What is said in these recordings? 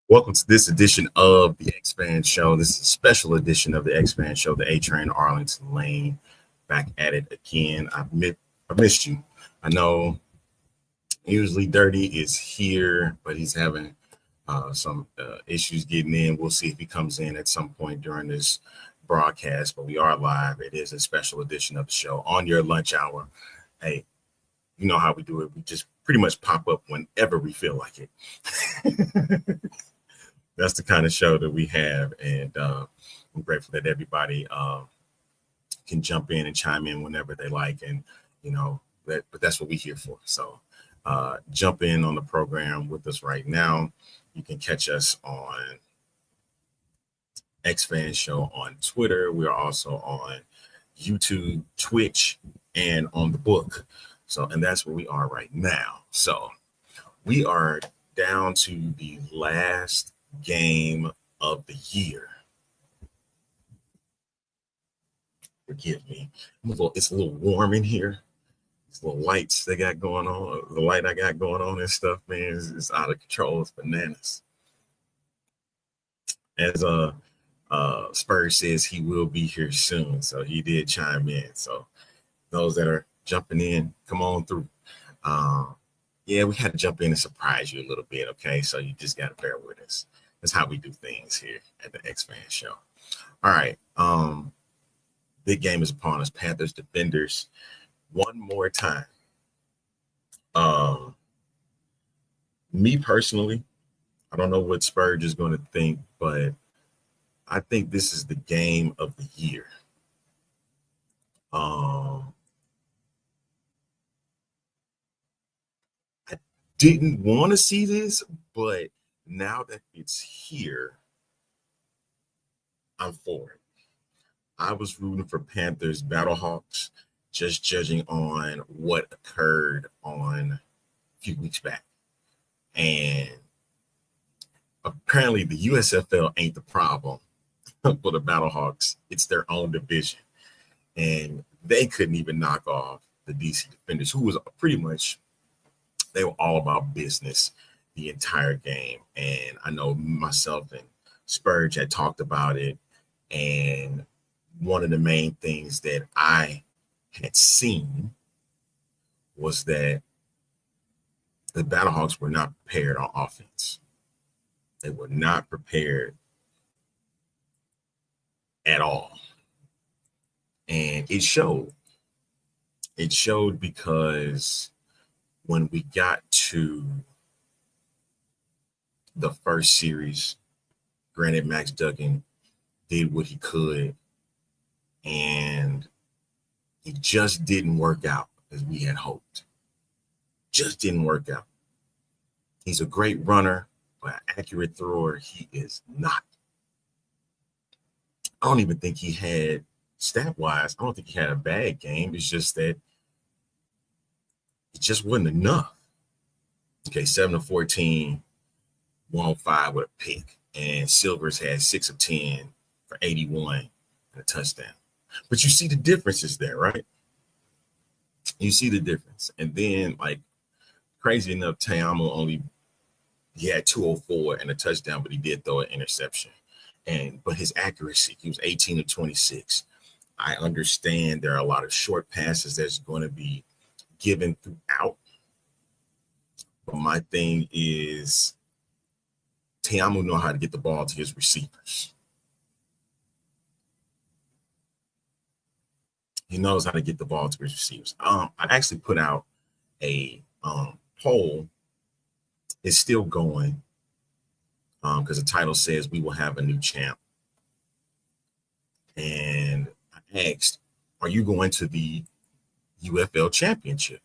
Welcome to this edition of the X-Fan Show. This is a special edition of the X-Fan Show, the A-Train Arlington Lane. Back at it again. I missed you. I know usually Dirty is here, but he's having some issues getting in. We'll see if he comes in at some point during this broadcast, but we are live. It is a special edition of the show on your lunch hour. Hey, you know how we do it. We just pretty much pop up whenever we feel like it. That's the kind of show that we have, and I'm grateful that everybody can jump in and chime in whenever they like, and but that's what we're here for. So jump in on the program with us right now. You can catch us on X-Fan Show on Twitter. We are also on YouTube, Twitch, and on the book. So, and that's where we are right now. So we are down to the last game of the year. Forgive me. It's a little warm in here. These little lights they got going on. The light I got going on and stuff, man, is out of control. It's bananas. As Spurs says, he will be here soon. So he did chime in. So those that are jumping in, come on through. Yeah, we had to jump in and surprise you a little bit, okay? So you just got to bear with us. That's how we do things here at the X-Fan Show. All right. Big game is upon us. Panthers-Defenders. One more time. Me personally, I don't know what Spurge is going to think, but I think this is the game of the year. I didn't want to see this, but now that it's here, I'm for it. I was rooting for Panthers Battlehawks, just judging on what occurred on a few weeks back. And apparently the USFL ain't the problem for the Battlehawks. It's their own division. And they couldn't even knock off the DC Defenders, who was pretty much, they were all about business the entire game. And I know myself and Spurge had talked about it. And one of the main things that I had seen was that the Battlehawks were not prepared on offense. They were not prepared at all. And it showed. It showed because when we got to the first series, granted, Max Duggan did what he could, and it just didn't work out as we had hoped. Just didn't work out. He's a great runner, but an accurate thrower, he is not. I don't even think he had, stat-wise, I don't think he had a bad game. It's just that it just wasn't enough. Okay, 7 of 14, 105 with a pick. And Silvers had 6 of 10 for 81 and a touchdown. But you see the differences there, right? You see the difference. And then, like, crazy enough, Te'amu he had 204 and a touchdown, but he did throw an interception. But his accuracy, he was 18 of 26. I understand there are a lot of short passes that's going to be given throughout. But my thing is, Te'amu know how to get the ball to his receivers. He knows how to get the ball to his receivers. I actually put out a poll. It's still going because the title says we will have a new champ. And I asked, are you going to the UFL Championship?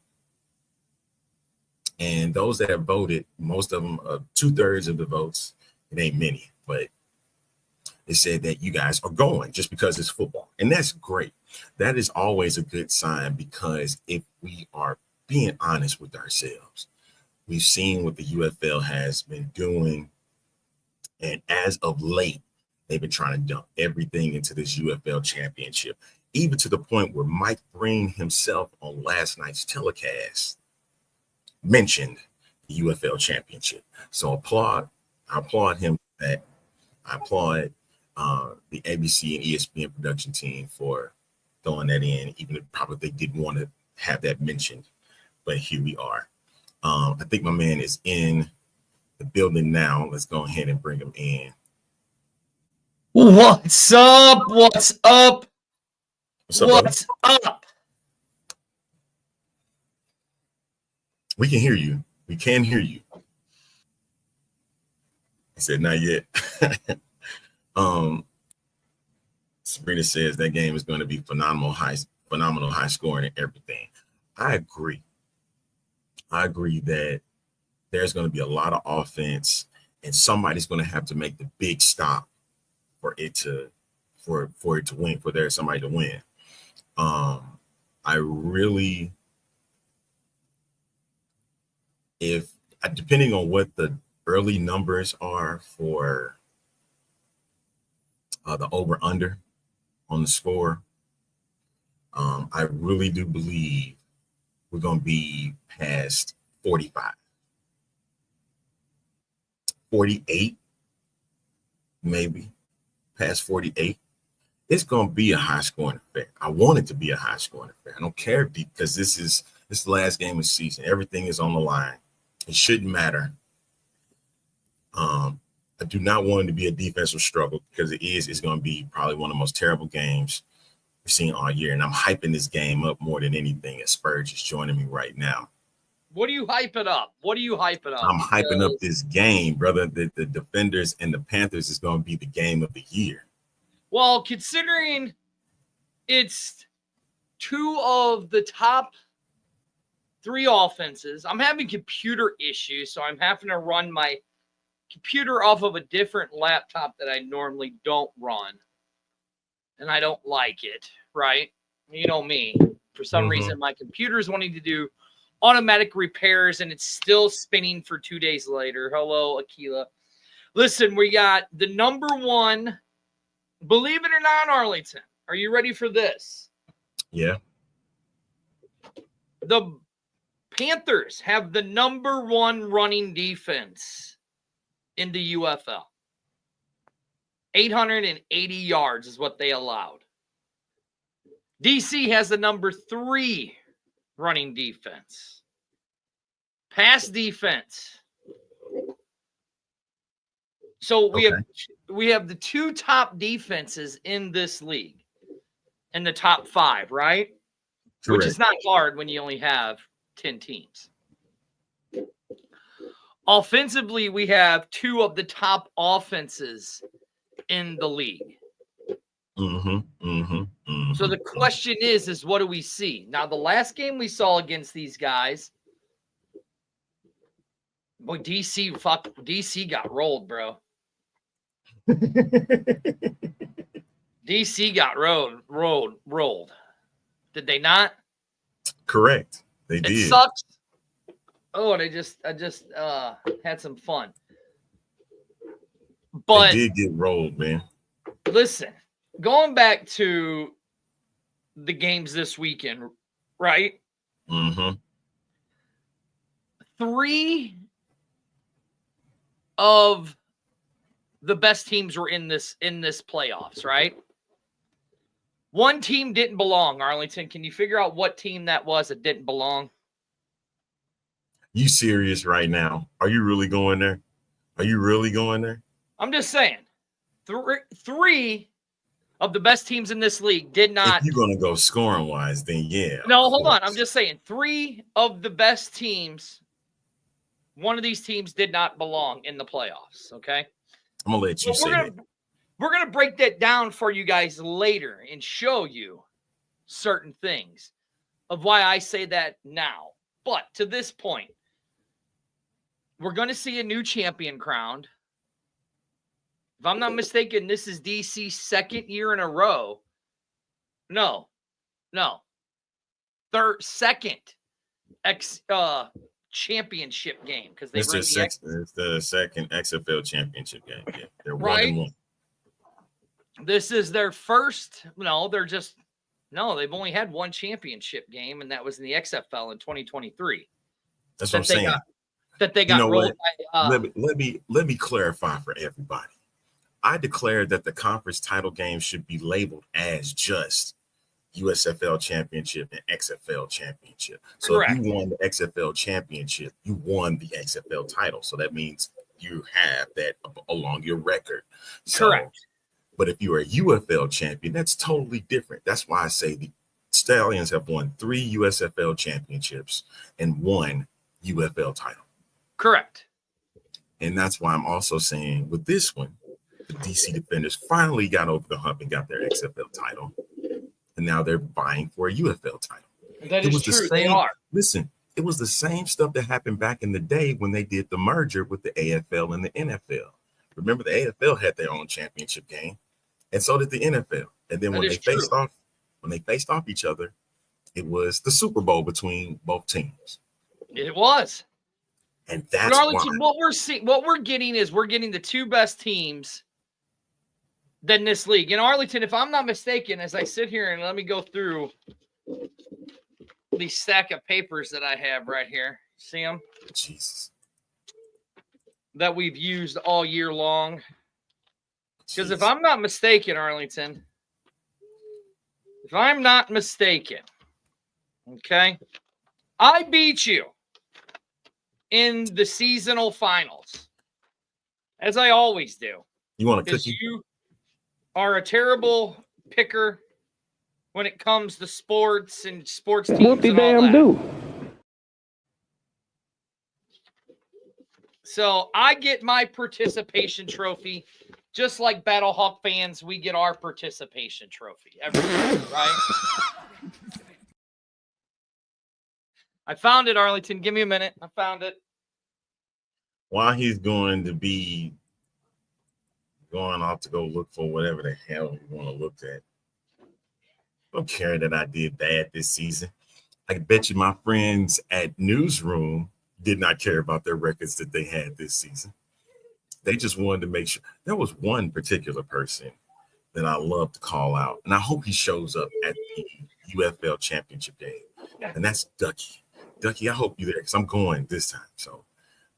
And those that have voted, most of them, 2/3 of the votes, it ain't many, but it said that you guys are going just because it's football. And that's great. That is always a good sign, because if we are being honest with ourselves, we've seen what the UFL has been doing. And as of late, they've been trying to dump everything into this UFL Championship, even to the point where Mike Breen himself on last night's telecast mentioned the UFL Championship. So applaud I applaud him for that. I applaud the ABC and ESPN production team for throwing that in, even if probably they didn't want to have that mentioned. But here we are. I think my man is in the building now. Let's go ahead and bring him in. What's up? What's up? What's up? We can hear you. We can hear you. He said, not yet. Sabrina says that game is going to be phenomenal high scoring and everything. I agree that there's going to be a lot of offense and somebody's going to have to make the big stop for it to win, for there somebody to win. I really, if depending on what the early numbers are for the over under on the score, I really do believe we're going to be past 45, 48, maybe past 48. It's going to be a high scoring affair. I want it to be a high scoring affair. I don't care because this is the last game of the season. Everything is on the line. It shouldn't matter. I do not want it to be a defensive struggle because it is. It's going to be probably one of the most terrible games we've seen all year. And I'm hyping this game up more than anything. As Spurge is joining me right now. What are you hyping up? I'm hyping up this game, brother. The Defenders and the Panthers is going to be the game of the year. Well, considering it's two of the top three offenses, I'm having computer issues, so I'm having to run my computer off of a different laptop that I normally don't run. And I don't like it, right? You know me. For some reason, my computer is wanting to do automatic repairs, and it's still spinning for 2 days later. Hello, Akila. Listen, we got the number one, believe it or not, Arlington. Are you ready for this? Yeah. The Panthers have the number one running defense in the UFL. 880 yards is what they allowed. DC has the number 3 running defense. Pass defense. So we have the two top defenses in this league, in the top 5, right? Correct. Which is not hard when you only have 10 teams. Offensively, we have 2 of the top offenses in the league. So the question is what do we see? Now, the last game we saw against these guys, boy, DC got rolled, bro. DC got rolled. Did they not? Correct. They did. It sucks. Oh, and I just had some fun. But they did get rolled, man. Listen, going back to the games this weekend, right? 3 of the best teams were in this playoffs, right? 1 team didn't belong, Arlington. Can you figure out what team that was that didn't belong? You serious right now? Are you really going there? I'm just saying. 3 of the best teams in this league did not. If you're going to go scoring wise, then yeah. No, hold on. I'm just saying 3 of the best teams, one of these teams did not belong in the playoffs, okay? I'm going to let you say that. We're going to break that down for you guys later and show you certain things of why I say that now. But to this point, we're going to see a new champion crowned. If I'm not mistaken, this is DC's 2nd year in a row. No. Second championship game because they were it's the second XFL championship game. Yeah, they're 1-1. This is their first. They've only had 1 championship game, and that was in the XFL in 2023. That's what I'm saying. that they got rolled by. Let me clarify for everybody. I declared that the conference title game should be labeled as just USFL Championship and XFL Championship. So Correct. if you won the XFL Championship, you won the XFL title. So that means you have that along your record. So, correct. But if you're a UFL champion, that's totally different. That's why I say the Stallions have won 3 USFL championships and 1 UFL title. Correct. And that's why I'm also saying with this one, the DC Defenders finally got over the hump and got their XFL title. And now they're vying for a UFL title. That is true. They are. Listen, it was the same stuff that happened back in the day when they did the merger with the AFL and the NFL. Remember, the AFL had their own championship game, and so did the NFL. And then when they faced off each other, it was the Super Bowl between both teams. It was. And that's Arlington, what we're getting is we're getting the 2 best teams than this league. In Arlington, if I'm not mistaken, as I sit here and let me go through the stack of papers that I have right here. See them? Jesus. That we've used all year long. Because if I'm not mistaken, Arlington, okay, I beat you in the seasonal finals, as I always do. You want a cookie? You are a terrible picker when it comes to sports and sports teams. What the damn do? So I get my participation trophy, just like Battlehawk fans, we get our participation trophy every year, right? I found it, Arlington. Give me a minute. I found it. While he's going to be going off to go look for whatever the hell you want to look at. I don't care that I did bad this season. I bet you my friends at Newsroom did not care about their records that they had this season. They just wanted to make sure. There was one particular person that I love to call out, and I hope he shows up at the UFL Championship game, and that's Ducky. Ducky, I hope you're there because I'm going this time. So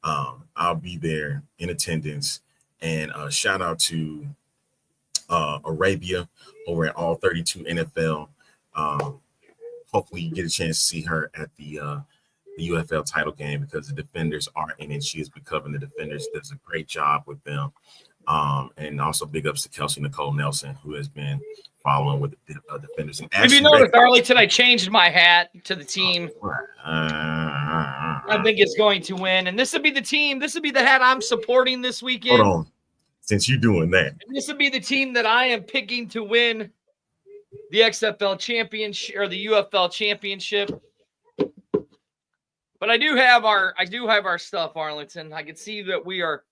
I'll be there in attendance. And shout out to Arabia over at All 32 NFL. Hopefully you get a chance to see her at the UFL title game because the Defenders are in it. She has been covering the Defenders, does a great job with them. And also big ups to Kelsey Nicole Nelson, who has been following with the Defenders. And have you noticed, Arlington, I changed my hat to the team. I think it's going to win. And this would be the team. This would be the hat I'm supporting this weekend. Hold on. Since you're doing that. And this would be the team that I am picking to win the XFL Championship or the UFL Championship. But I do have our stuff, Arlington. I can see that we're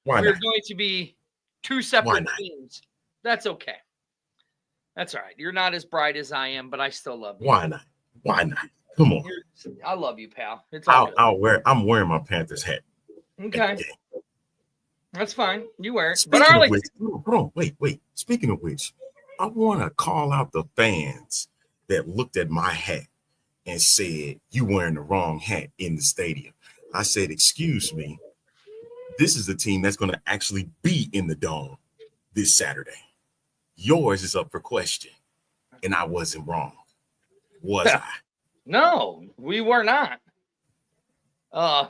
going to be 2 separate teams. That's okay. That's all right. You're not as bright as I am, but I still love you. Why not? Come on. I love you, pal. It's I'm wearing my Panthers hat. Okay. That's fine. You wear it. Speaking of which, hold on. Wait. Speaking of which, I want to call out the fans that looked at my hat and said, you wearing the wrong hat in the stadium. I said, excuse me. This is the team that's going to actually be in the dome this Saturday. Yours is up for question. And I wasn't wrong. Was I? No, we were not.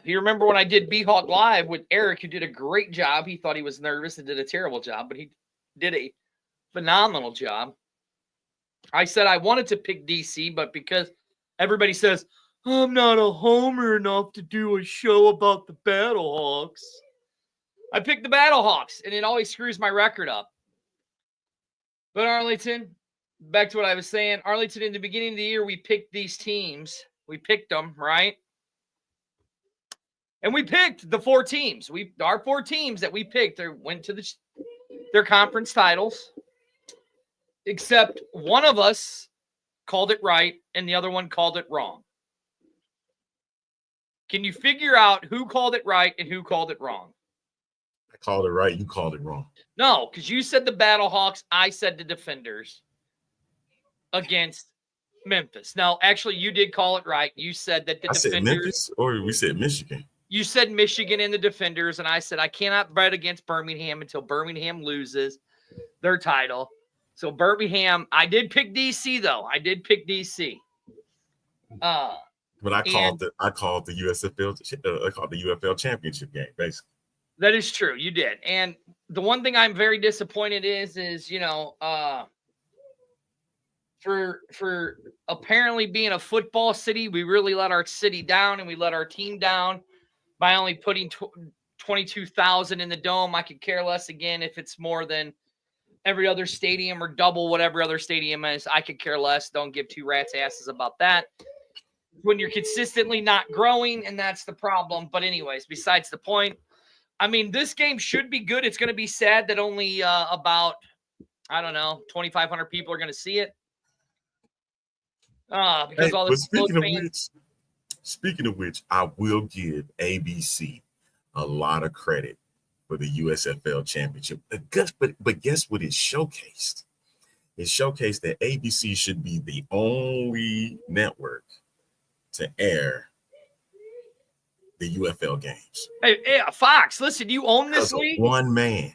You remember when I did B-Hawk Live with Eric, who did a great job. He thought he was nervous and did a terrible job, but he did a phenomenal job. I said I wanted to pick DC, but because everybody says, I'm not a homer enough to do a show about the Battlehawks, I picked the Battlehawks, and it always screws my record up. But Arlington, back to what I was saying, Arlington, in the beginning of the year, we picked these teams. We picked them, right? And we picked the 4 teams. Our 4 teams that we picked went to their conference titles, except one of us called it right and the other one called it wrong. Can you figure out who called it right and who called it wrong? I called it right. You called it wrong. No, because you said the Battlehawks. I said the Defenders against Memphis. Now, actually, you did call it right. You said that the Defenders. I said Memphis, or we said Michigan. You said Michigan and the Defenders, and I said I cannot bet against Birmingham until Birmingham loses their title. So Birmingham, I did pick DC though. I did pick DC. But I called the UFL Championship game, basically. That is true. You did. And the one thing I'm very disappointed is for apparently being a football city, we really let our city down and we let our team down by only putting 22,000 in the dome. I could care less again if it's more than every other stadium or double what every other stadium is. I could care less. Don't give two rats' asses about that. When you're consistently not growing, and that's the problem. But anyways, besides the point, I mean, this game should be good. It's going to be sad that only about, 2,500 people are going to see it. Because all the speaking of which, I will give ABC a lot of credit for the USFL Championship. But guess what it showcased? It showcased that ABC should be the only network to air the UFL games. Hey, Fox, listen, you own this league? One man.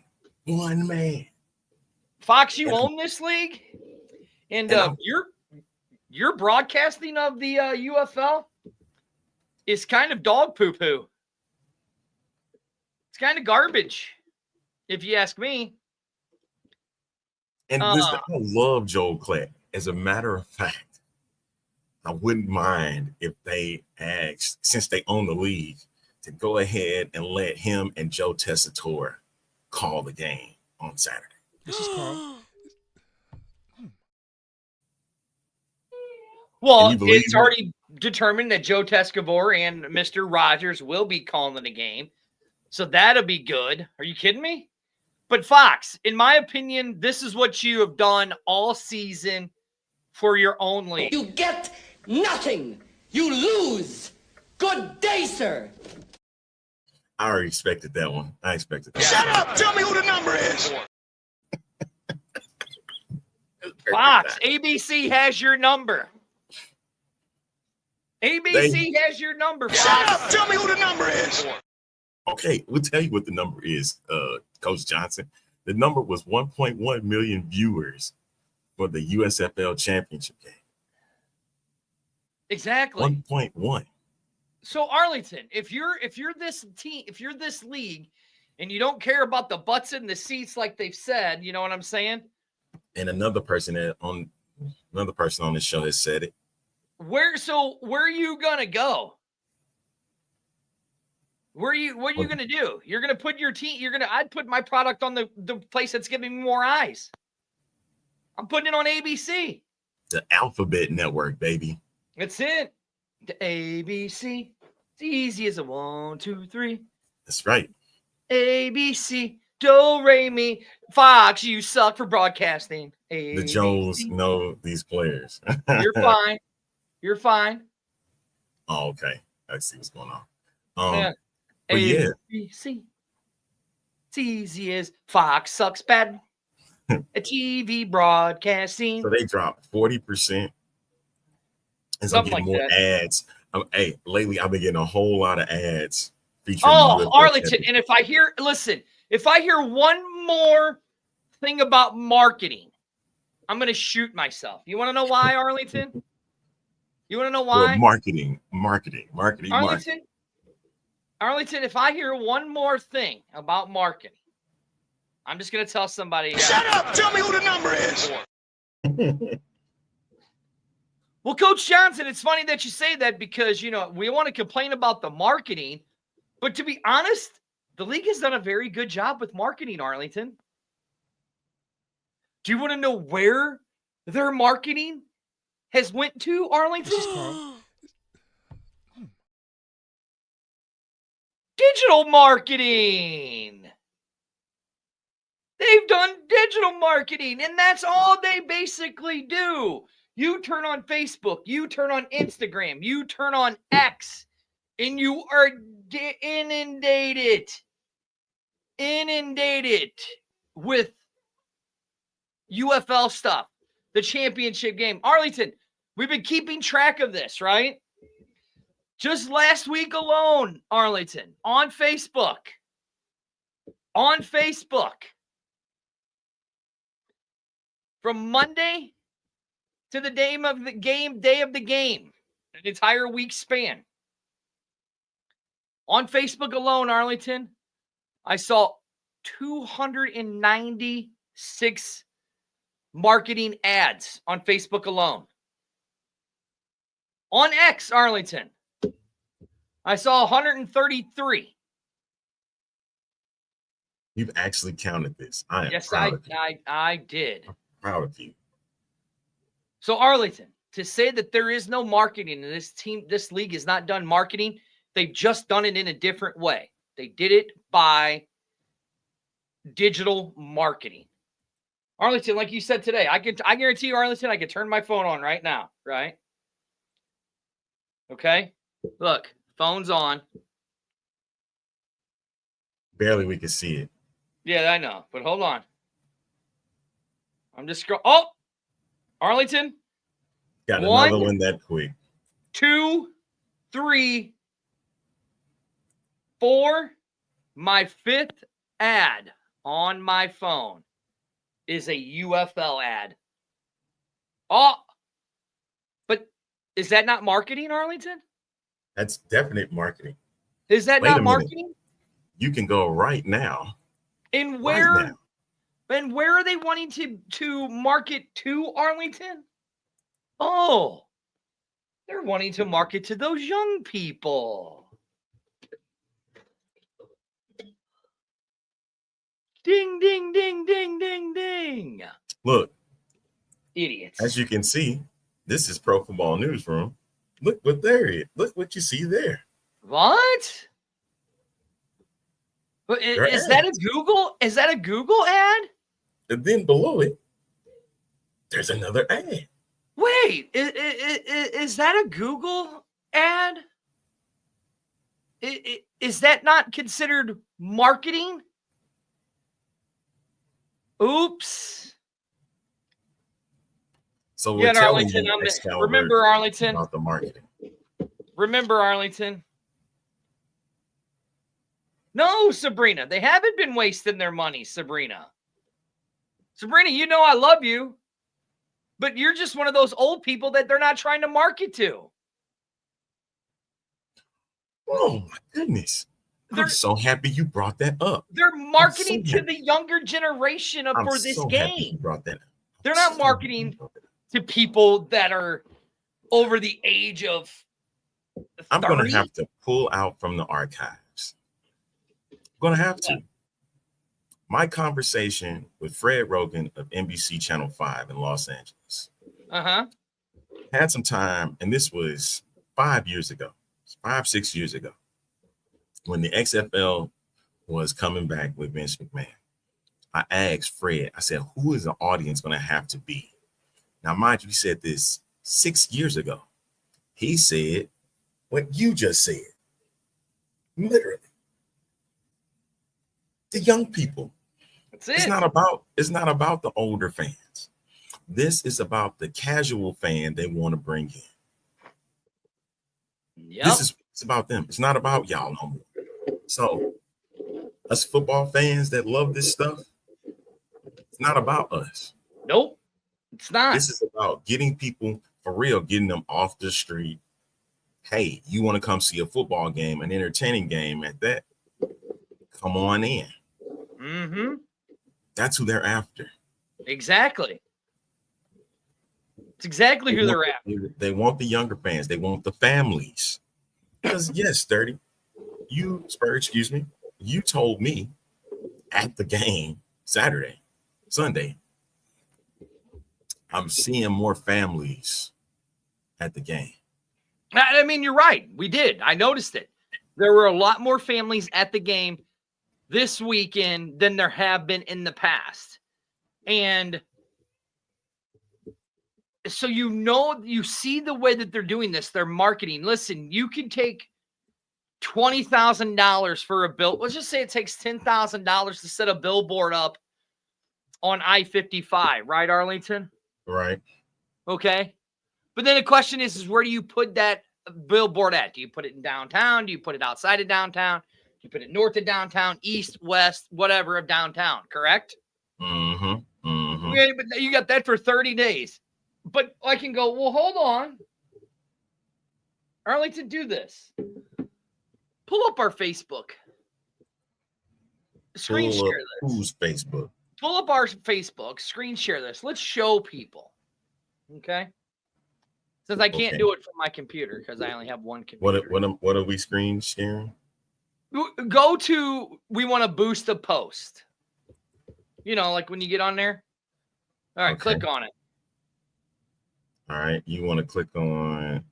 Fox, you own this league? And your broadcasting of the UFL is kind of dog poo-poo. It's kind of garbage, if you ask me. And listen, I love Joel Klatt. As a matter of fact, I wouldn't mind if they asked, since they own the league, to go ahead and let him and Joe Tessitore call the game on Saturday. This is called. Well, it's already determined that Joe Tessitore and Mr. Rogers will be calling the game. So that'll be good. Are you kidding me? But Fox, in my opinion, this is what you have done all season for your own league. You get nothing. You lose. Good day, sir. I already expected that one. Shut up! Tell me who the number is. Fox, ABC has your number. ABC has your number, Fox. Shut up! Tell me who the number is. Okay, we'll tell you what the number is, Coach Johnson. The number was 1.1 million viewers for the USFL Championship game. Exactly. 1.1. So Arlington, if you're this team, if you're this league, and you don't care about the butts in the seats like they've said, you know what I'm saying? And another person on this show has said it. Where are you gonna go? What are you gonna do? You're gonna put your team. I'd put my product on the place that's giving me more eyes. I'm putting it on ABC. The Alphabet Network, baby. That's it. The ABC. It's easy as a 1, 2, 3. That's right. ABC. Do, re, mi. Fox, you suck for broadcasting. ABC. The Jones know these players. You're fine. You're fine. Oh, okay. I see what's going on. Yeah. But yeah. ABC. It's easy as Fox sucks bad. A TV broadcasting. So they dropped 40%. And so I'm getting more ads. Hey, lately I've been getting a whole lot of ads featuring. Arlington. And if I hear one more thing about marketing, I'm going to shoot myself. You want to know why, Arlington? You want to know why? Well, marketing. Arlington, if I hear one more thing about marketing, I'm just going to tell somebody. Shut up! Tell me who the number is. Well, Coach Johnson, it's funny that you say that because, we want to complain about the marketing. But to be honest, the league has done a very good job with marketing, Arlington. Do you want to know where their marketing has went to, Arlington? Digital marketing. They've done digital marketing, and that's all they basically do. You turn on Facebook, you turn on Instagram, you turn on X, and you are inundated with UFL stuff, the championship game. Arlington, we've been keeping track of this, right? Just last week alone, Arlington, on Facebook. On Facebook. From Monday to the day of the game, an entire week span. On Facebook alone, Arlington, I saw 296 marketing ads on Facebook alone. On X, Arlington, I saw 133. You've actually counted this. I am Yes, proud of you. I did. I'm proud of you. So Arlington, to say that there is no marketing in this team, this league is not done marketing. They've just done it in a different way. They did it by digital marketing. Arlington, like you said today, I guarantee you, Arlington, I could turn my phone on right now, right? Okay. Look, phone's on. Barely we can see it. Yeah, I know, but hold on. I'm just scrolling. Oh, Arlington. Got One, another one that quick. 2, 3, 4. My fifth ad on my phone is a UFL ad. Oh, but is that not marketing, Arlington? That's definite marketing. Is that Wait not a minute. marketing? You can go right now. And Right where now. and where are they wanting to market to, Arlington? Oh, they're wanting to market to those young people. Ding, ding, ding, ding, ding, ding. Look, Idiots. as you can see, this is Pro Football Newsroom. Look what there is. Look what you see there. What? But They're is that a ads. Google? Is that a Google ad? And then below it, there's another ad. Wait, is that a Google ad? Is that not considered marketing? Oops. So we're Yeah, telling Arlington. you Excalibur Remember, Arlington. about the marketing. Remember, Arlington. No, Sabrina. They haven't been wasting their money, Sabrina. Sabrina, you know I love you, but you're just one of those old people that they're not trying to market to. Oh my goodness. I'm so happy you brought that up. They're marketing so to the younger generation I'm for this so happy you game. brought that up. They're not marketing to people that are over the age of 30. I'm going to have to pull out from the archives. I'm going to have to. My conversation with Fred Rogan of NBC Channel 5 in Los Angeles. Had some time, and this was 5 years ago, 6 years ago, when the XFL was coming back with Vince McMahon. I asked Fred, I said, who is the audience going to have to be? Now, mind you, he said this 6 years ago. He said what you just said. Literally. The young people. That's it. It's not about the older fans. This is about the casual fan they want to bring in. Yep. It's about them. It's not about y'all no more. So us football fans that love this stuff, it's not about us. Nope. It's not. This is about getting people for real, getting them off the street. Hey, you want to come see a football game, an entertaining game at that? Come on in. Mm-hmm. That's who they're after. Exactly. It's exactly who they're after. They want the younger fans. They want the families. Because yes, 30. You told me at the game Sunday, I'm seeing more families at the game. I mean, you're right. We did. I noticed it. There were a lot more families at the game this weekend than there have been in the past. And so you see the way that they're doing this. They're marketing. Listen, you can take $20,000 for a bill. Let's just say it takes $10,000 to set a billboard up on I-55, right, Arlington? Right. Okay. But then the question is where do you put that billboard at? Do you put it in downtown? Do you put it outside of downtown? Do you put it north of downtown, east, west, whatever of downtown, correct? Mm-hmm. Mm-hmm. Okay, but you got that for 30 days. But I can go, well, hold on. Arlington, do this. Pull up our Facebook. Screen Pull share up this. whose Facebook? Pull up our Facebook. Screen share this. Let's show people. Okay? Since I can't do it from my computer because I only have one computer. What are we screen sharing? Go to, we want to boost the post. You know, like when you get on there. All right, click on it. All right, you want to click on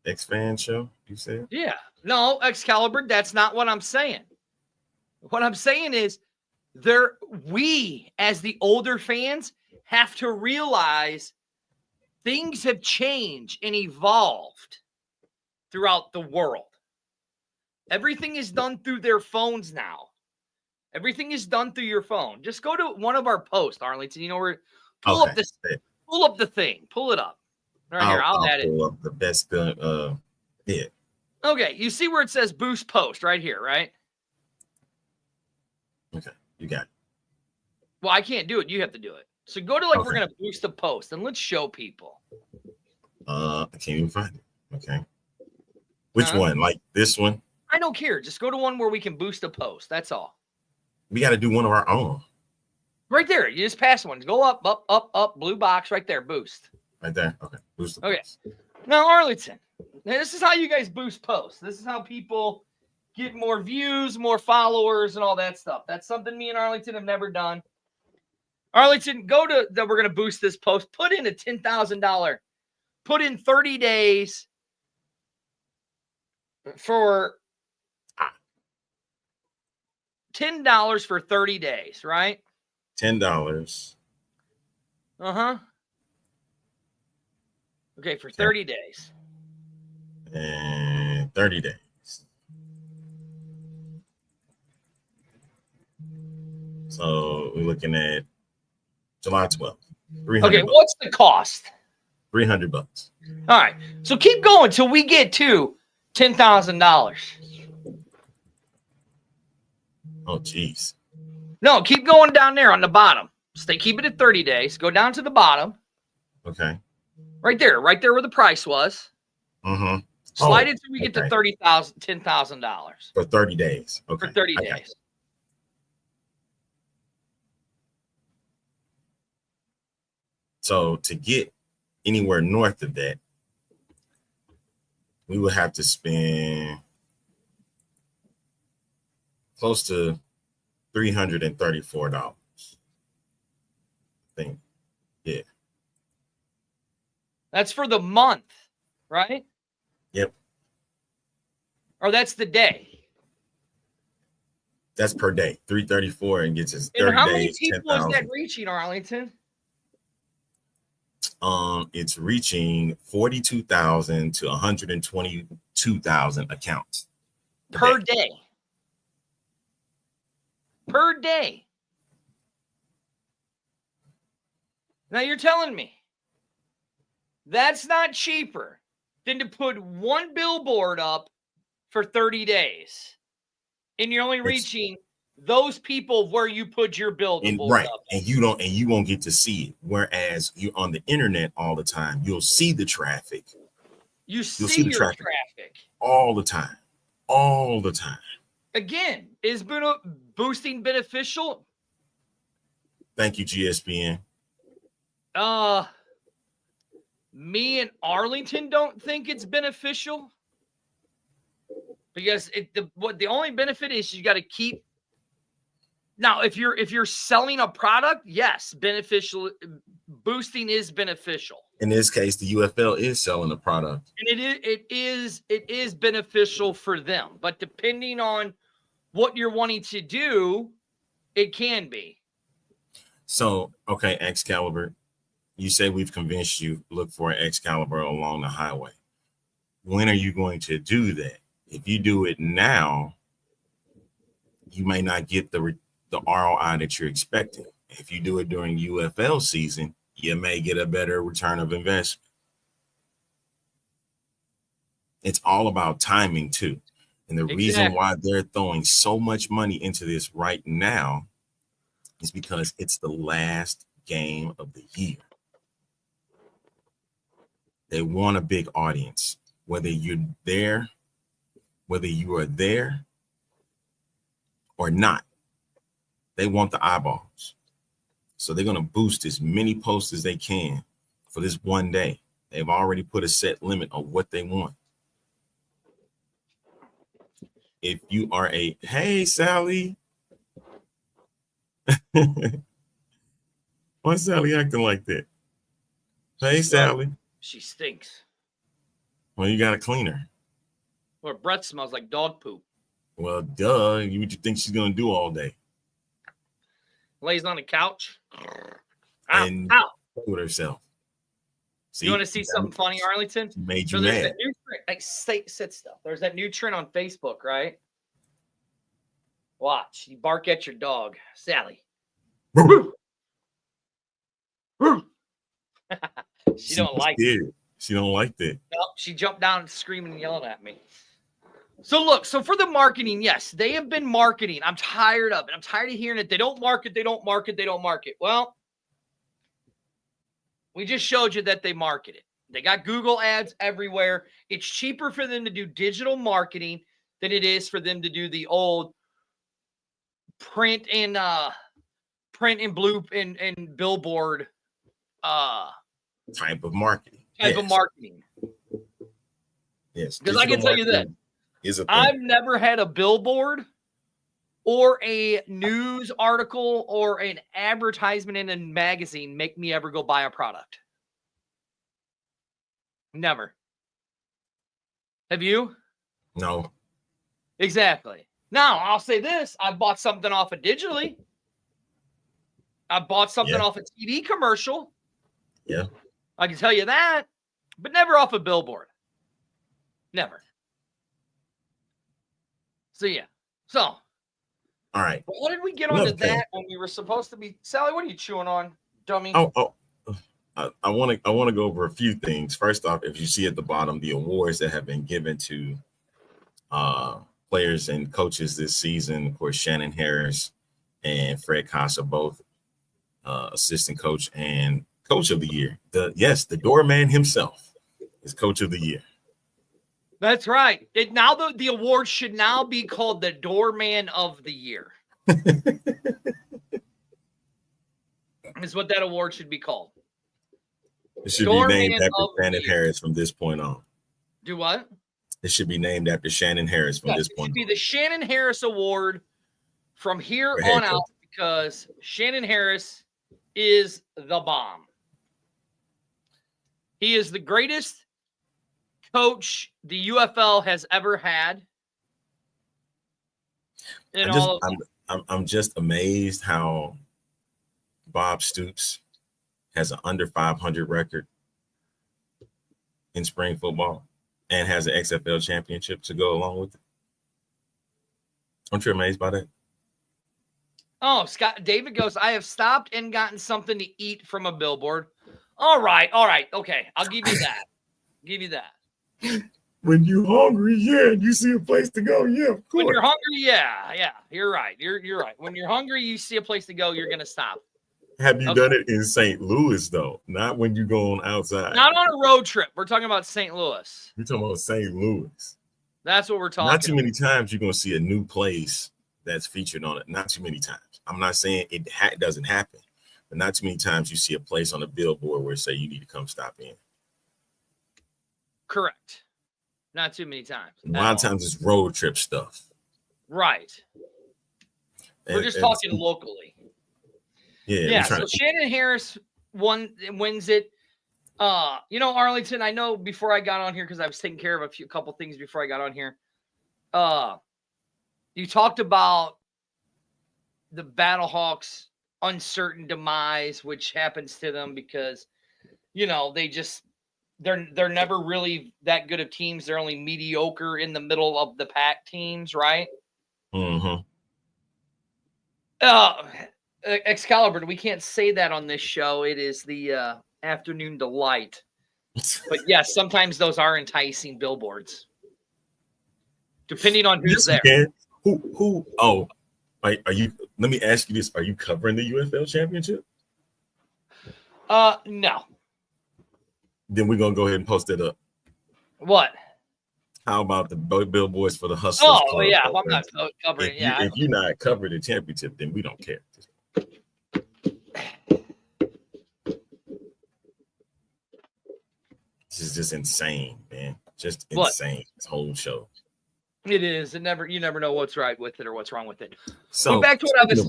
X-Fan Show, you said? Yeah. No, Excalibur, that's not what I'm saying. What I'm saying is we, as the older fans, have to realize things have changed and evolved throughout the world. Everything is done through their phones now. Everything is done through your phone. Just go to one of our posts, Arlington. You know, where pull up the thing. Pull it up. Right here, I'll add it. Pull up the best yeah. Okay, you see where it says boost post right here, right? Okay, you got it. Well, I can't do it. You have to do it. So go to we're going to boost the post and let's show people. I can't even find it. Okay. Which one? Like this one? I don't care. Just go to one where we can boost a post. That's all. We got to do one of our own. Right there. You just pass one. Go up, up, up, up. Blue box right there. Boost. Right there. Okay. Boost the post. Now, Arlington, this is how you guys boost posts. This is how people get more views, more followers, and all that stuff. That's something me and Arlington have never done. Arlington, go to that. We're going to boost this post. Put in a $10,000. Put in 30 days for $10 for 30 days, right? $10. Uh-huh. Okay, for 30 days. And 30 days. So we're looking at July 12th. Okay, what's the cost? $300. All right. So keep going till we get to $10,000. Oh, geez. No, keep going down there on the bottom. Keep it at 30 days. Go down to the bottom. Okay. Right there where the price was. Mm-hmm. Slide it till we get to $10,000. For 30 days. Okay. For 30 days. So to get anywhere north of that, we would have to spend close to $334. I think. Yeah. That's for the month, right? Yep. Or that's the day. That's per day. 334 and gets us 30 and how days. many people 10,000. is that reaching, Arlington? It's reaching 42,000 to 122,000 accounts per day. Per day. Now you're telling me that's not cheaper than to put one billboard up for 30 days. And you're only reaching those people where you put your billboard up. And you won't get to see it. Whereas you're on the internet all the time, you'll see the traffic. You'll see your traffic all the time. All the time. Again, is boosting beneficial? Thank you, GSPN. Me and Arlington don't think it's beneficial because the only benefit is you got to keep. Now, if you're selling a product, yes, beneficial boosting is beneficial. In this case, the UFL is selling a product, and it is beneficial for them. But depending on what you're wanting to do, it can be. So, okay, Excalibur, you say we've convinced you look for an Excalibur along the highway. When are you going to do that? If you do it now, you may not get the ROI that you're expecting. If you do it during UFL season, you may get a better return of investment. It's all about timing too. And the reason why they're throwing so much money into this right now is because it's the last game of the year. They want a big audience, whether you're there, whether you are there or not. They want the eyeballs. So they're going to boost as many posts as they can for this one day. They've already put a set limit on what they want. If you are hey, Sally. Why is Sally acting like that? Hey, Sally. She stinks. Well, you got to clean her. Her breath smells like dog poop. Well, duh. What you think she's going to do all day? Lays on the couch. And with herself. See, you want to see something funny, Arlington? Made you mad. That new trend, like sit still. There's that new trend on Facebook, right? Watch. You bark at your dog, Sally. She don't like it. She don't like that. Nope, she jumped down screaming and yelling at me. So look, for the marketing, yes, they have been marketing. I'm tired of it. I'm tired of hearing it. They don't market. Well, we just showed you that they market it. They got Google ads everywhere. It's cheaper for them to do digital marketing than it is for them to do the old print and blue and billboard type of marketing. Yes. Because I can tell you that I've never had a billboard or a news article or an advertisement in a magazine make me ever go buy a product. Never. Have you? No. Exactly. Now, I'll say this. I bought something off of digitally. I bought something off a TV commercial. Yeah. I can tell you that, but never off a billboard. Never. So, yeah. So. All right. But what did we get onto that when we were supposed to be? Sally, what are you chewing on, dummy? I want to go over a few things. First off, if you see at the bottom, the awards that have been given to players and coaches this season. Of course, Shannon Harris and Fred Casa, both assistant coach and coach of the year. The doorman himself is coach of the year. That's right. Now the award should now be called the doorman of the year. Is what that award should be called. It should be named after Shannon Harris from this point on. Do what? It should be named after Shannon Harris from this point on. It should be the Shannon Harris Award from here on out because Shannon Harris is the bomb. He is the greatest coach the UFL has ever had. I'm just amazed how Bob Stoops has an under 500 record in spring football and has an XFL championship to go along with it. Aren't you amazed by that? Oh, David goes, I have stopped and gotten something to eat from a billboard. All right. Okay, I'll give you that. When you're hungry, you see a place to go. Yeah, of course. When you're hungry, yeah, you're right. You're right. When you're hungry, you see a place to go, you're gonna stop. Have you done it in St. Louis though? Not when you go on outside. Not on a road trip. We're talking about St. Louis. We're talking about St. Louis. That's what we're talking. Not too many times you're gonna see a new place that's featured on it. Not too many times. I'm not saying it doesn't happen, but not too many times you see a place on a billboard where it say you need to come stop in. Correct. Not too many times. A lot of times it's road trip stuff. Right. We're just talking locally. Yeah. So Shannon Harris wins it. Arlington, I know before I got on here, because I was taking care of a couple things before I got on here. You talked about the Battlehawks' uncertain demise, which happens to them because, they're never really that good of teams. They're only mediocre in the middle of the pack teams, right? Mm-hmm. Excalibur, we can't say that on this show. It is the afternoon delight. But yes, sometimes those are enticing billboards. depending on who's Yes, there. you can. Who? Oh, are you? Let me ask you this: are you covering the UFL Championship? No. Then we're gonna go ahead and post it up. What? How about the billboards for the Hustlers Oh, Club? yeah. I'm not covering it. Yeah. If you're not covering the championship, then we don't care. This is just insane, man. Just What? insane. This whole show. It is. You never know what's right with it or what's wrong with it. So But back to what I was.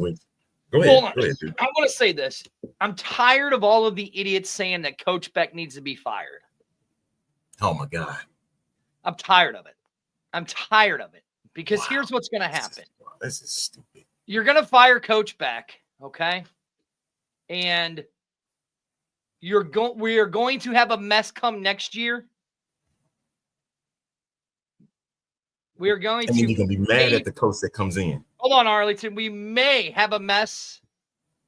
Go ahead. Hold on. Go ahead, dude. I want to say this. I'm tired of all of the idiots saying that Coach Beck needs to be fired. Oh my God. I'm tired of it. Because here's what's going to happen. This is stupid. You're going to fire Coach Beck, okay? And we are going to have a mess come next year. We are going to. And then you're gonna be mad at the coach that comes in. Hold on, Arlington. We may have a mess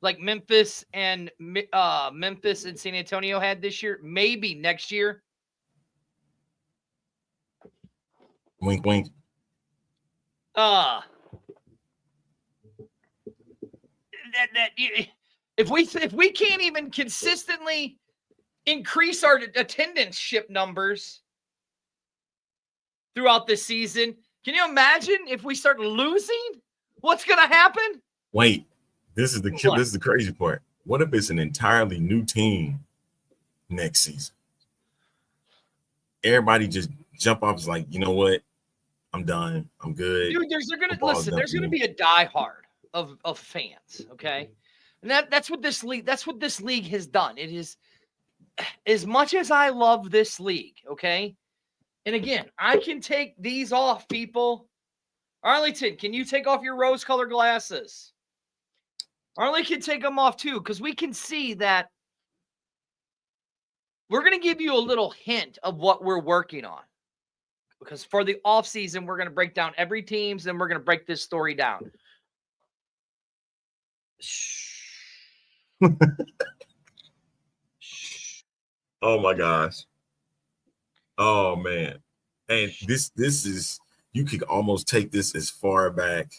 like Memphis and San Antonio had this year. Maybe next year. Wink, wink. If we can't even consistently increase our attendance ship numbers throughout the season, can you imagine if we start losing? What's going to happen? Wait, this is the crazy part. What if it's an entirely new team next season? Everybody just jump off is like, you know what? I'm done. I'm good. Dude, there's going to be a diehard of fans, okay? And that's what this league has done. It is, as much as I love this league, okay? And again, I can take these off, people. Arlington, can you take off your rose-colored glasses? Arlington can take them off too, because we can see that we're going to give you a little hint of what we're working on. Because for the offseason, we're going to break down every team's, and we're going to break this story down. Oh my gosh. Oh man. And this is, you could almost take this as far back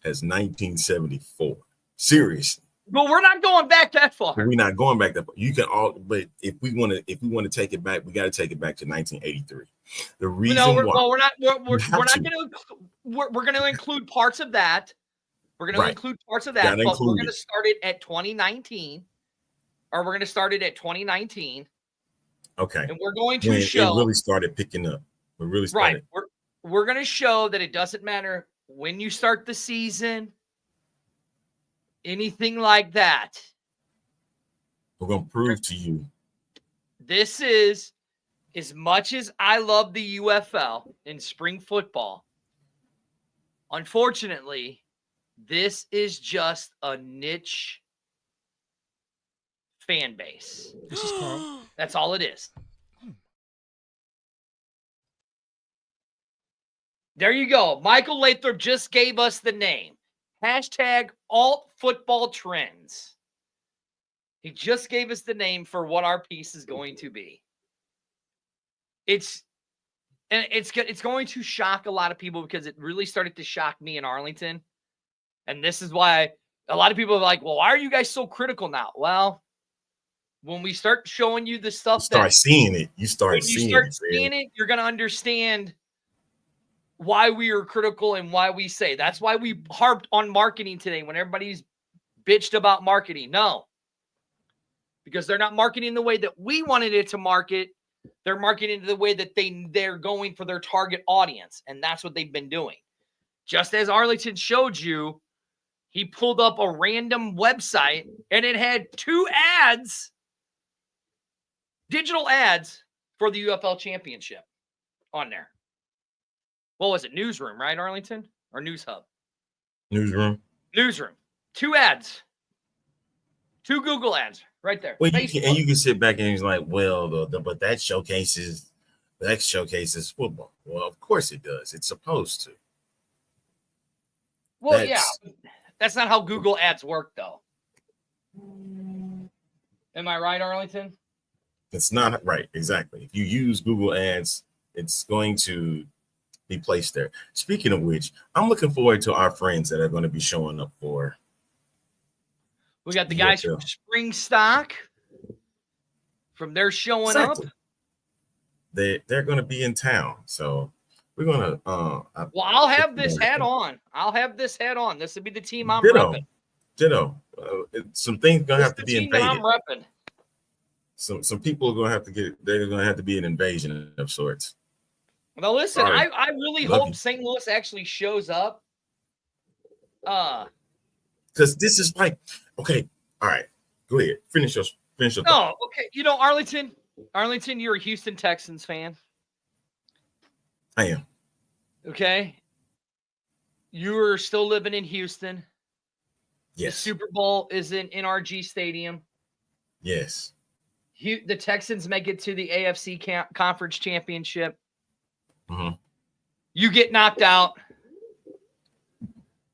as 1974. Seriously. But we're not going back that far. We're not going back that far. You can but if we want to take it back, we got to take it back to 1983. The reason we're not going to include parts of that. We're going to include parts of that, but we're going to start it at 2019, or we're going to start it at 2019. Okay. And we're going to show it really started picking up. We really started. Right. We're going to show that it doesn't matter when you start the season, anything like that. We're going to prove to you. This is, as much as I love the UFL in spring football, unfortunately, this is just a niche fan base. This is Carl. That's all it is. There you go. Michael Lathrop just gave us the name. Hashtag alt football trends. He just gave us the name for what our piece is going to be. It's going to shock a lot of people because it really started to shock me in Arlington. And this is why a lot of people are like, well, why are you guys so critical now? Well, when we start showing you the stuff, seeing it. You start seeing it, you're going to understand why we are critical and why we say. That's why we harped on marketing today when everybody's bitched about marketing. No, because they're not marketing the way that we wanted it to market. They're marketing the way that they're going for their target audience, and that's what they've been doing. Just as Arlington showed you, he pulled up a random website, and it had 2 ads, digital ads for the UFL Championship on there. What was it? Newsroom, right, Arlington? Or News Hub? Newsroom. 2 ads. 2 Google ads right there. Well, you can sit back and he's like, well, but that showcases football. Well, of course it does. It's supposed to. Well, yeah. That's not how Google ads work, though. Am I right, Arlington? It's not right. Exactly. If you use Google ads, it's going to be placed there. Speaking of which, I'm looking forward to our friends that are going to be showing up for. We got the guys from Spring Stock. From there showing up. They're going to be in town, so we're going to. Well, I'll have this hat on. I'll have this hat on. This will be the team I'm Ditto. repping. Ditto. Some things going to have to be invaded. I'm repping. Some people are going to have to get. They're going to have to be an invasion of sorts. Now listen, I really hope St. Louis actually shows up. Because this is like, okay, all right, go ahead, finish your thought. Okay. You know, Arlington, you're a Houston Texans fan. I am. Okay. You're still living in Houston. Yes. The Super Bowl is in NRG Stadium. Yes. The Texans make it to the AFC Conference Championship. Mm-hmm. You get knocked out,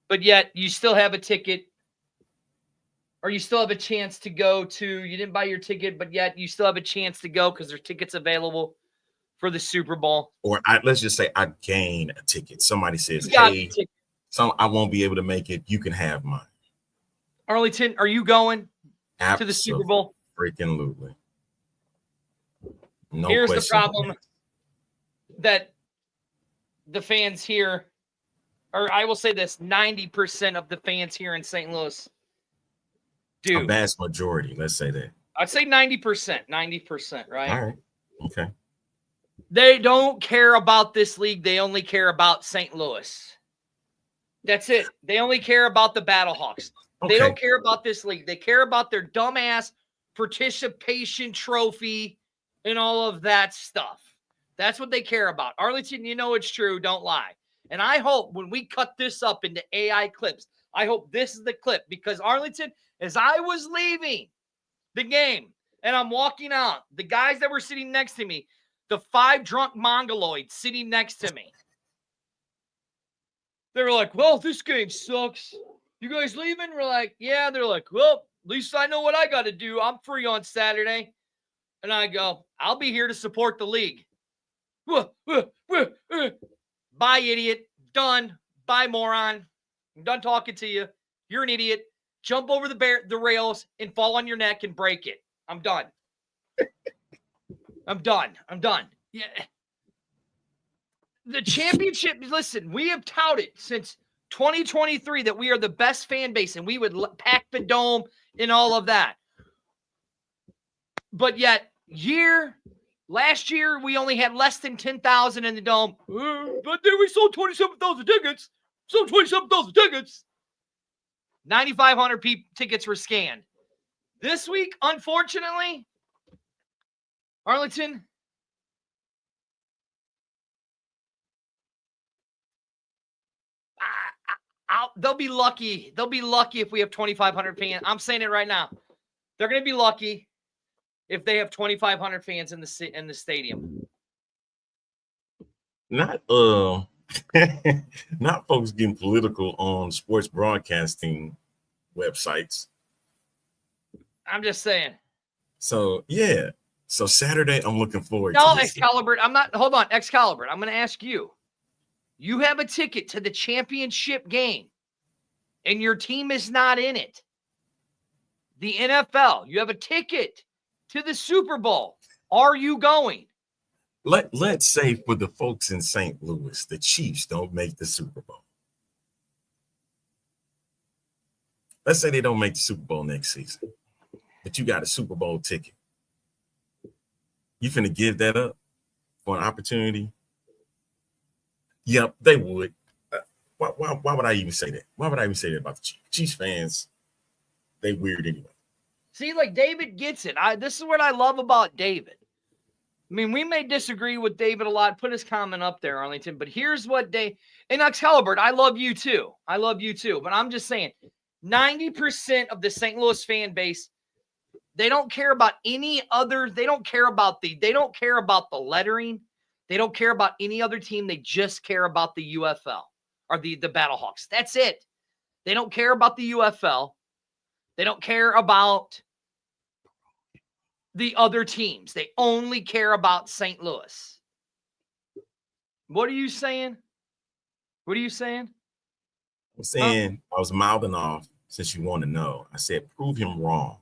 but yet you still have a ticket, or you still have a chance to go to. You didn't buy your ticket, but yet you still have a chance to go because there's tickets available for the Super Bowl. Or let's just say I gain a ticket. Somebody says, "Hey, I won't be able to make it. You can have mine." Arlington, are you going to the Super Bowl? Freaking lootly. No. Here's the problem that the fans here, or I will say this, 90% of the fans here in St. Louis do. A vast majority, let's say that. I'd say 90%, right? All right. Okay. They don't care about this league. They only care about St. Louis. That's it. They only care about the Battlehawks. Okay. They don't care about this league. They care about their dumbass participation trophy and all of that stuff. That's what they care about. Arlington, you know it's true. Don't lie. And I hope when we cut this up into AI clips, I hope this is the clip, because Arlington, as I was leaving the game and I'm walking out, the guys that were sitting next to me, the 5 drunk mongoloids sitting next to me, they were like, "Well, this game sucks. You guys leaving?" We're like, "Yeah." They're like, "Well, at least I know what I got to do. I'm free on Saturday." And I go, "I'll be here to support the league." Bye, idiot. Done. Bye, moron. I'm done talking to you. You're an idiot. Jump over the rails and fall on your neck and break it. I'm done. I'm done. Yeah. The championship, listen, we have touted since 2023 that we are the best fan base and we would pack the dome and all of that. But yet, last year, we only had less than 10,000 in the dome. But then we sold 27,000 tickets. 9,500 tickets were scanned. This week, unfortunately, Arlington, they'll be lucky. They'll be lucky if we have 2,500 fans. I'm saying it right now. They're going to be lucky if they have 2,500 fans in the stadium. Not not folks getting political on sports broadcasting websites. I'm just saying. So yeah. So Saturday, I'm looking forward to this. Excalibur. Hold on, Excalibur. I'm going to ask you. You have a ticket to the championship game, and your team is not in it. The NFL, you have a ticket to the Super Bowl. Are you going? Let's say for the folks in St. Louis, the Chiefs don't make the Super Bowl. Let's say they don't make the Super Bowl next season, but you got a Super Bowl ticket. You finna give that up for an opportunity? Yep, they would. Why would I even say that? Why would I even say that about the Chiefs? Chiefs fans, they weird anyway. See, like David gets it. This is what I love about David. I mean, we may disagree with David a lot. Put his comment up there, Arlington. But here's what and Excalibur, I love you too. But I'm just saying, 90% of the St. Louis fan base, they don't care about any other. They don't care about the lettering. They don't care about any other team. They just care about the UFL or the Battlehawks. That's it. They don't care about the UFL. They don't care about the other teams. They only care about St. Louis. What are you saying? What are you saying? I'm saying I was mouthing off since you want to know. I said, prove him wrong.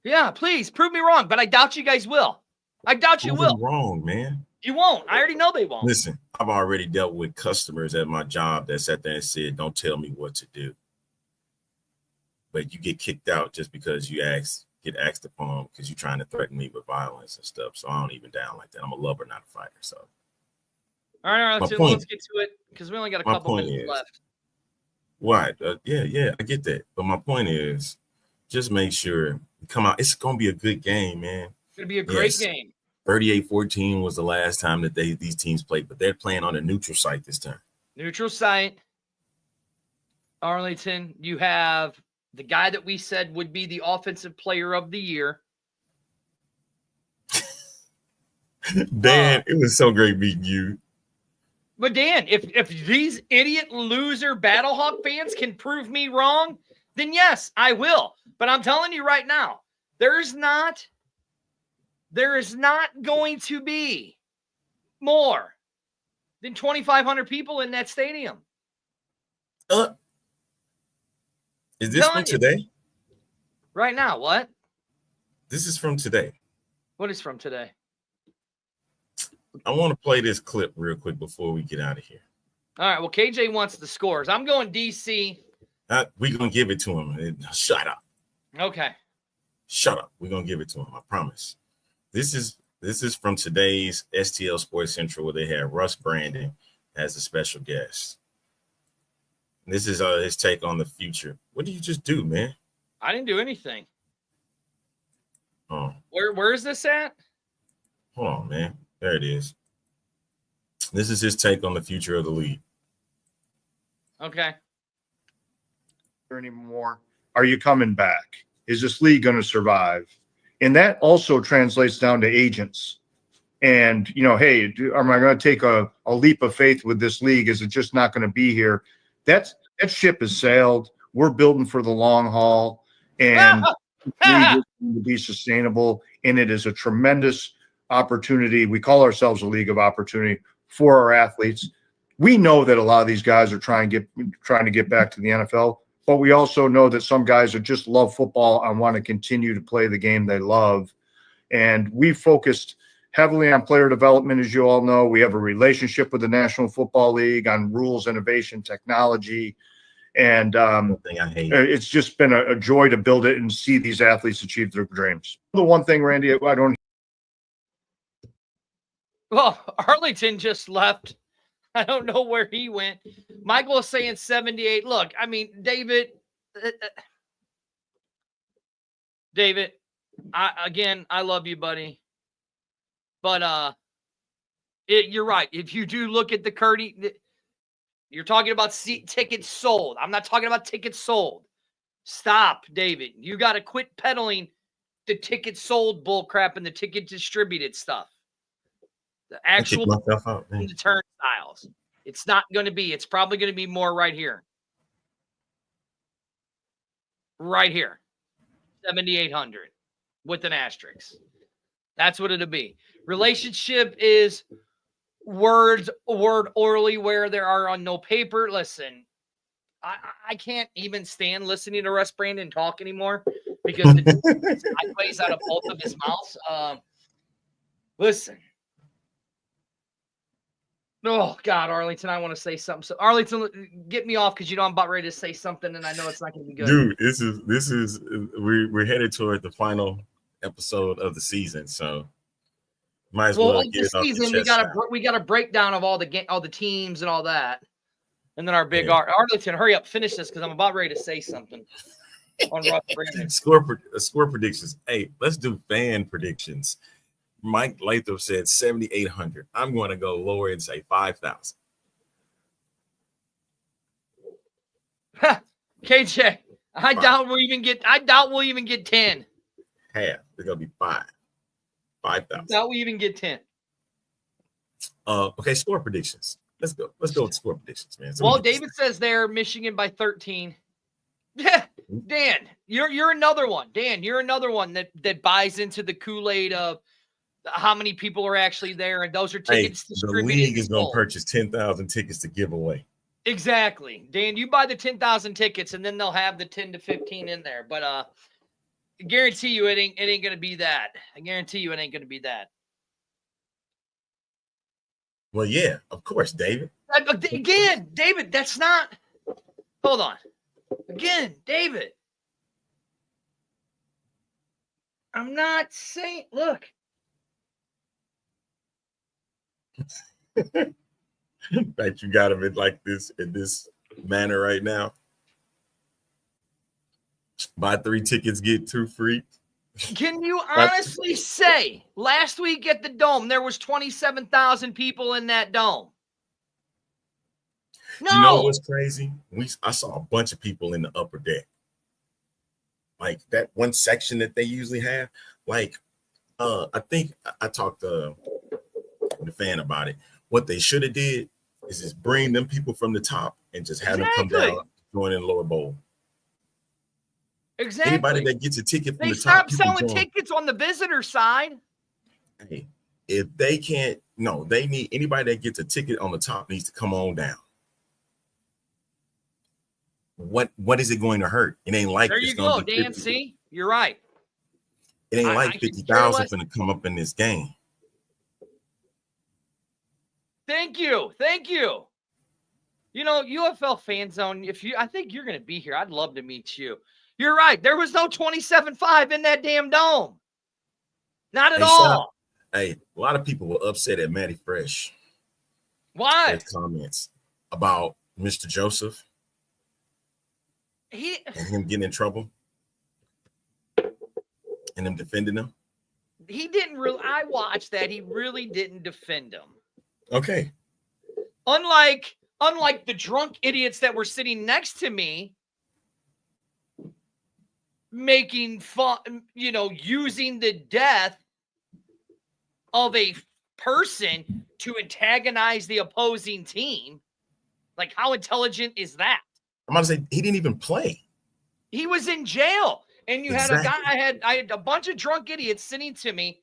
Yeah, please prove me wrong, but I doubt you guys will. I doubt you Prove will. him wrong, man. You won't. I already know they won't. Listen, I've already dealt with customers at my job that sat there and said, don't tell me what to do. But you get kicked out just because you get asked upon because you're trying to threaten me with violence and stuff. So I don't even down like that. I'm a lover, not a fighter. So all right, let's get to it because we only got a couple minutes left. Why? Yeah, I get that. But my point is, just make sure you come out. It's going to be a good game, man. It's going to be a great game. 38-14 was the last time that these teams played, but they're playing on a neutral site this time. Neutral site. Arlington, you have the guy that we said would be the offensive player of the year. Dan, it was so great meeting you. But Dan, if these idiot loser Battlehawk fans can prove me wrong, then yes, I will. But I'm telling you right now, there is not going to be more than 2,500 people in that stadium. Is this from today? Right now, what? This is from today. What is from today? I want to play this clip real quick before we get out of here. All right. Well, KJ wants the scores. I'm going DC. We're going to give it to him. Shut up. Okay. Shut up. We're going to give it to him. I promise. This is from today's STL Sports Central where they had Russ Brandon as a special guest. This is his take on the future. What did you just do, man? I didn't do anything. Oh. Where is this at? Hold on, man. There it is. This is his take on the future of the league. Okay. Anymore. Are you coming back? Is this league going to survive? And that also translates down to agents. And, hey, am I going to take a leap of faith with this league? Is it just not going to be here? That ship has sailed. We're building for the long haul. And the league is going to be sustainable. And it is a tremendous opportunity. We call ourselves a league of opportunity for our athletes. We know that a lot of these guys are trying to get back to the NFL, but we also know that some guys are just love football and want to continue to play the game they love. And we focused heavily on player development, as you all know. We have a relationship with the National Football League on rules, innovation, technology. And it's just been a joy to build it and see these athletes achieve their dreams. The one thing, Randy, I don't. Well, Arlington just left. I don't know where he went. Michael is saying 78. Look, I mean, David, I love you, buddy. But you're right. If you do look at the Curdy, you're talking about tickets sold. I'm not talking about tickets sold. Stop, David. You got to quit peddling the ticket sold bull crap and the ticket distributed stuff. The actual the turnstiles. It's not going to be. It's probably going to be more right here. Right here. 7,800 with an asterisk. That's what it'll be. Relationship is word orally where there are on no paper. Listen, I can't even stand listening to Russ Brandon talk anymore because the sideways out of both of his mouths. Listen. Oh, God, Arlington, I want to say something. So, Arlington, get me off because I'm about ready to say something, and I know it's not going to be good. Dude, we're headed toward the final episode of the season, so might as well get it off the chest. We got a breakdown of all the teams and all that, and then our big Arlington, hurry up, finish this because I'm about ready to say something on Russ Brandon. Score predictions. Hey, let's do fan predictions. Mike Lathrop said 7,800. I'm going to go lower and say 5,000. KJ, I doubt we'll even get 10. Half. They're going to be 5,000. Doubt we even get 10. Okay, score predictions. Let's go with score predictions, man. Well, David says they're Michigan by 13. Yeah, Dan, you're another one. Dan, you're another one that buys into the Kool-Aid of how many people are actually there, and those are Hey, tickets the distributed. league is and going to sold. purchase 10,000 tickets to give away. Exactly. Dan, you buy the 10,000 tickets, and then they'll have the 10 to 15 in there. But I guarantee you it ain't going to be that. I guarantee you it ain't going to be that. Well, yeah, of course, David. Again, David, that's not – hold on. Again, David. I'm not saying – look. That you got him in like this, in this manner right now. Buy 3 tickets, get 2 free. Can you honestly say last week at the Dome there was 27,000 people in that Dome? No. You know what's crazy? I saw a bunch of people in the upper deck. Like that one section that they usually have. Like, I think I talked to the fan about it. What they should have did is just bring them people from the top and just have them come down, join in the lower bowl. Exactly. Anybody that gets a ticket from they the top, stopped selling tickets on the visitor side. Hey, if they can't, no, they need anybody that gets a ticket on the top needs to come on down. What is it going to hurt? It ain't like there you go, Dan. See, you're right. It ain't like 50,000 going to come up in this game. Thank you. You know, UFL Fan Zone. I think you're going to be here. I'd love to meet you. You're right. There was no 27.5 in that damn Dome. Not at all. Hey, a lot of people were upset at Matty Fresh. Why? His comments about Mr. Joseph. And him getting in trouble. And him defending him. He didn't really. I watched that. He really didn't defend him. Okay. Unlike the drunk idiots that were sitting next to me, making fun, using the death of a person to antagonize the opposing team. Like, how intelligent is that? I'm about to say he didn't even play. He was in jail. And you had a guy, I had a bunch of drunk idiots sitting to me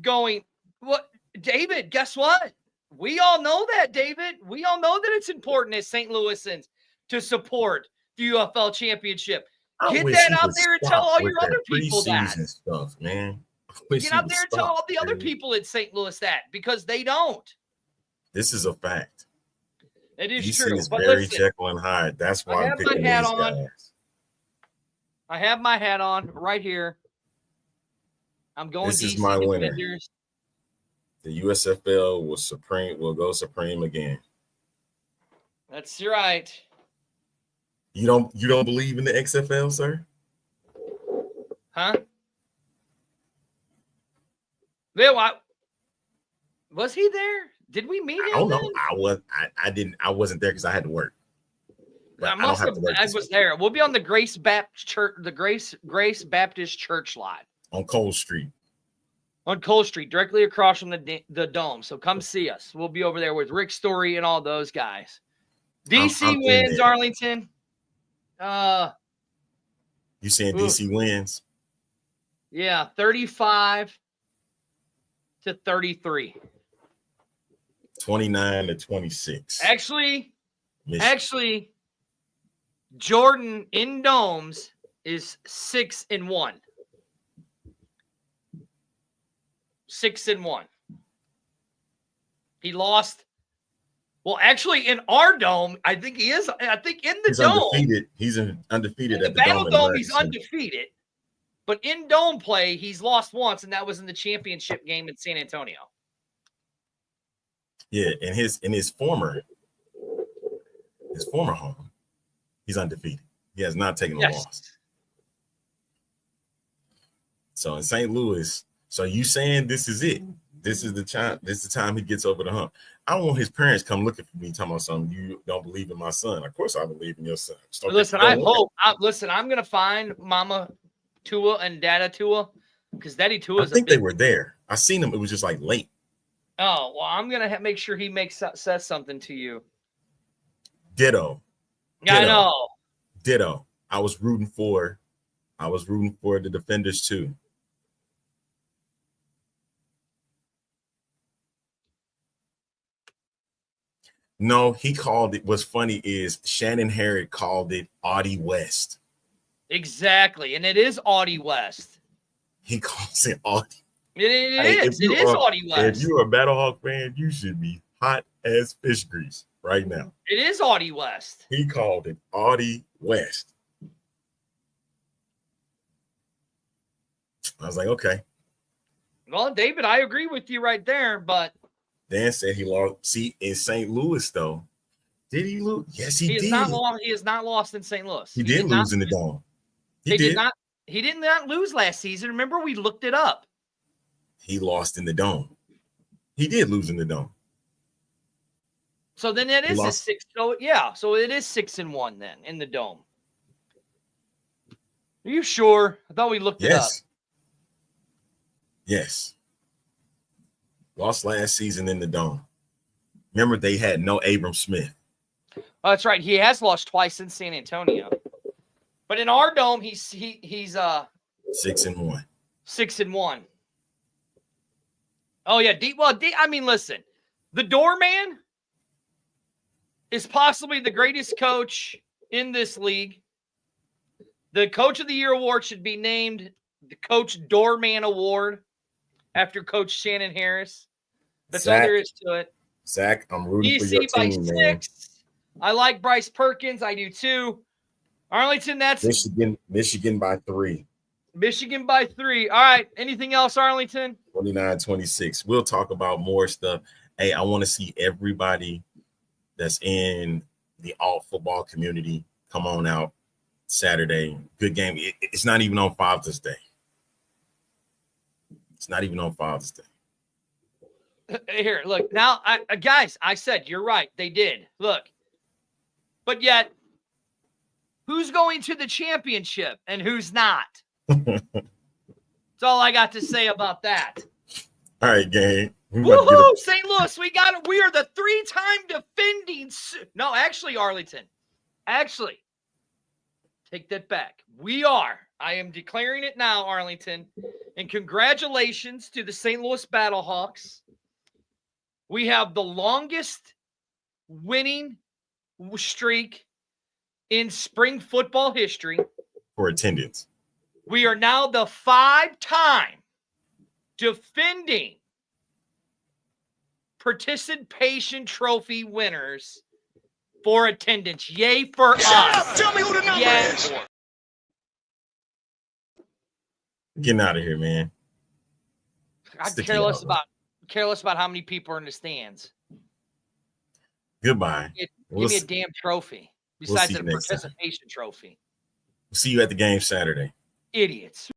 going, "What, David, guess what? We all know that, David. We all know that it's important as St. Louisans to support the UFL Championship. Get that out there and tell all your other people that. Stuff, man. Get out there and tell all the other people in St. Louis that, because they don't. This is a fact. It is DC true. is but very listen, Jekyll and Hyde. That's why I'm picking these guys. I have my hat on right here. I'm going This DC is my winner. Defenders. The USFL will go supreme again. That's right. You don't believe in the XFL, sir? Huh? Bill, was he there? Did we meet him? I don't know. I wasn't there because I had to work. I was there. We'll be on the Grace Baptist Church, the Grace Baptist Church lot on Cole Street. On Cole Street, directly across from the Dome. So come see us. We'll be over there with Rick Story and all those guys. DC wins, Arlington. You saying DC wins? Yeah, 35-33. 29-26. Actually, Jordan in domes is 6-1. 6-1. He lost. Well, actually, in our dome, I think he is. I think in the dome, undefeated. He's undefeated at the Battle Dome. He's undefeated, but in dome play, he's lost once, and that was in the championship game in San Antonio. Yeah, in his former home, he's undefeated. He has not taken a loss. So in St. Louis, so you saying this is it? This is the time. This is the time he gets over the hump. I don't want his parents come looking for me talking about something. You don't believe in my son. Of course I believe in your son. Listen, I'm going to find Mama Tua and Dada Tua, because Daddy Tua is. I think they were there. I seen them. It was just like late. Oh, well, I'm going to make sure he says something to you. Ditto. I know. Ditto. I was rooting for the Defenders too. No, he called it. What's funny is Shannon Harry called it Audie West. Exactly. And it is Audie West. He calls it Audie. It is Audie West. If you're a Battlehawk fan, you should be hot as fish grease right now. It is Audie West. He called it Audie West. I was like, okay. Well, David, I agree with you right there, but Dan said he lost. See, in St. Louis, though, did he lose? Yes, he did. He has not lost in St. Louis. He did lose in the Dome. He did not lose last season. Remember, we looked it up. He lost in the Dome. He did lose in the Dome. So then it is a 6. So yeah, so it is 6-1 then in the Dome. Are you sure? I thought we looked it up. Yes. Lost last season in the Dome. Remember, they had no Abram Smith. Oh, that's right. He has lost twice in San Antonio. But in our Dome, he's 6-1. 6-1. Oh yeah, I mean, listen, the Doorman is possibly the greatest coach in this league. The Coach of the Year award should be named the Coach Doorman Award after Coach Shannon Harris. That's all there is to it. Zach, I'm rooting for your by team, 6. man. I like Bryce Perkins. I do too. Arlington, that's Michigan by 3. Michigan by 3. All right. Anything else, Arlington? 29-26. We'll talk about more stuff. Hey, I want to see everybody that's in the alt football community come on out Saturday. Good game. It's not even on Father's Day. It's not even on Father's Day. Here, look. Now, guys, I said you're right. They did. Look. But yet, who's going to the championship and who's not? That's all I got to say about that. All right, gang. Woohoo! St. Louis, we got it. We are the 3-time defending. No, actually, Arlington. Actually, take that back. We are. I am declaring it now, Arlington. And congratulations to the St. Louis Battlehawks. We have the longest winning streak in spring football history. For attendance. We are now the 5-time defending participation trophy winners for attendance. Yay for us. Shut up! Tell me who the number is. Getting out of here, man. I'm careless about how many people are in the stands. Goodbye. Give me a damn trophy besides the participation trophy. We'll see you at the game Saturday. Idiots.